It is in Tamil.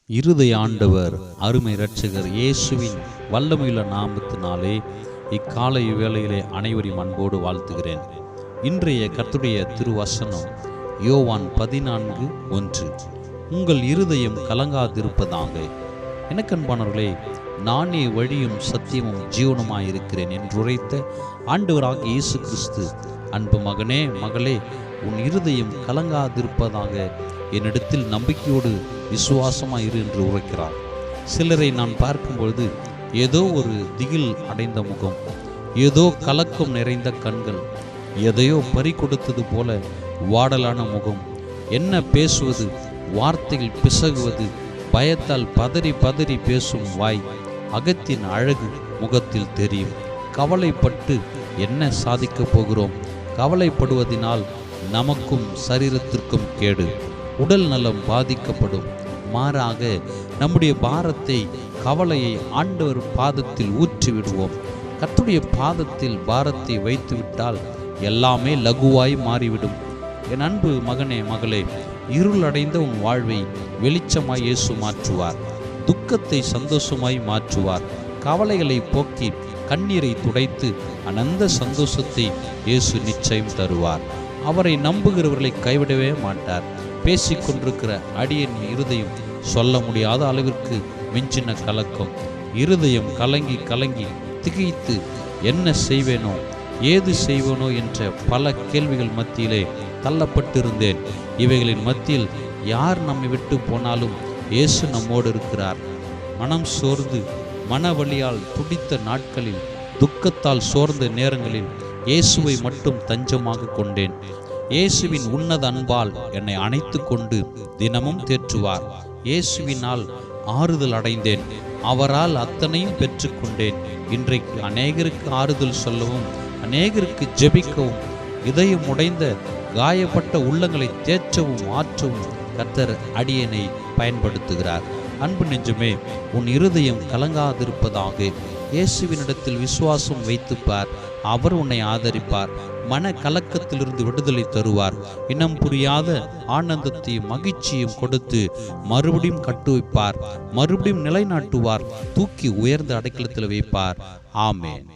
இருதய ஆண்டவர் அருமை இரட்சகர் இயேசுவின் வல்லமையுள்ள நாமத்தினாலே இக்காலை வேளையிலே அனைவரையும் அன்போடு வாழ்த்துகிறேன். இன்றைய கர்த்தருடைய திருவசனம் யோவான் 14:1. உங்கள் இருதயம் கலங்காதிருப்பதாக. எனக்கன்பானவர்களே, நானே வழியும் சத்தியமும் ஜீவனுமாயிருக்கிறேன் என்று உரைத்த ஆண்டவராகிய இயேசு கிறிஸ்து, அன்பு மகனே மகளே, உன் இருதயம் கலங்காதிருப்பதாக, என்னிடத்தில் நம்பிக்கையோடு விசுவாசமாயிரு என்று உரைக்கிறார். சிலரை நான் பார்க்கும்பொழுது ஏதோ ஒரு திகில் அடைந்த முகம், ஏதோ கலக்கம் நிறைந்த கண்கள், எதையோ பறி கொடுத்தது போல வாடலான முகம், என்ன பேசுவது, வார்த்தையில் பிசகுவது, பயத்தால் பதறி பதறி பேசும் வாய், அகத்தின் அழகு முகத்தில் தெரியும். கவலைப்பட்டு என்ன சாதிக்கப் போகிறோம்? கவலைப்படுவதினால் நமக்கும் சரீரத்திற்கும் கேடு, உடல் நலம் பாதிக்கப்படும். மாறாக நம்முடைய பாரத்தை, கவலையை ஆண்டவர் பாதத்தில் ஊற்றி விடுவோம். கர்த்தருடைய பாதத்தில் பாரத்தை வைத்துவிட்டால் எல்லாமே லகுவாய் மாறிவிடும். என் அன்பு மகனே மகளே, இருளடைந்த உன் வாழ்வை வெளிச்சமாய் இயேசு மாற்றுவார். துக்கத்தை சந்தோஷமாய் மாற்றுவார். கவலைகளை போக்கி கண்ணீரை துடைத்து அனந்த சந்தோஷத்தை இயேசு நிச்சயம் தருவார். அவரை நம்புகிறவர்களை கைவிடவே மாட்டார். பேசிக்கொண்டிருக்கிற அடியன் இருதயம் சொல்ல முடியாத அளவிற்கு மிஞ்சின கலக்கம், இருதயம் கலங்கி கலங்கி திகைத்து என்ன செய்வேனோ ஏது செய்வேனோ என்ற பல கேள்விகள் மத்தியிலே தள்ளப்பட்டிருந்தேன். இவைகளின் மத்தியில் யார் நம்மை விட்டு போனாலும் இயேசு நம்மோடு இருக்கிறார். மனம் சோர்ந்து மனவலியால் துடித்த நாட்களில், துக்கத்தால் சோர்ந்த நேரங்களில் இயேசுவை மட்டும் தஞ்சமாக கொண்டேன். இயேசுவின் உன்னத அன்பால் என்னை அணைத்து கொண்டு தினமும் தேற்றுவார். இயேசுவினால் ஆறுதல் அடைந்தேன். அவரால் அத்தனையும் பெற்றுக்கொண்டேன். இன்றைக்கு அநேகருக்கு ஆறுதல் சொல்லவும், அநேகருக்கு ஜெபிக்கவும், இதயம் உடைந்த காயப்பட்ட உள்ளங்களை தேற்றவும் ஆற்றவும் கர்த்தர் அடியனை பயன்படுத்துகிறார். அன்பு நெஞ்சமே, உன் இருதயம் கலங்காதிருப்பதாக. இயேசுவினிடத்தில் விசுவாசம் வைத்துப்பார். அவர் உன்னை ஆதரிப்பார். மன கலக்கத்திலிருந்து விடுதலை தருவார். இனம் புரியாத ஆனந்தத்தையும் மகிழ்ச்சியும் கொடுத்து மறுபடியும் கட்டுவிப்பார். மறுபடியும் நிலைநாட்டுவார். தூக்கி உயர்ந்த அடைக்கலத்தில் வைப்பார். ஆமென்.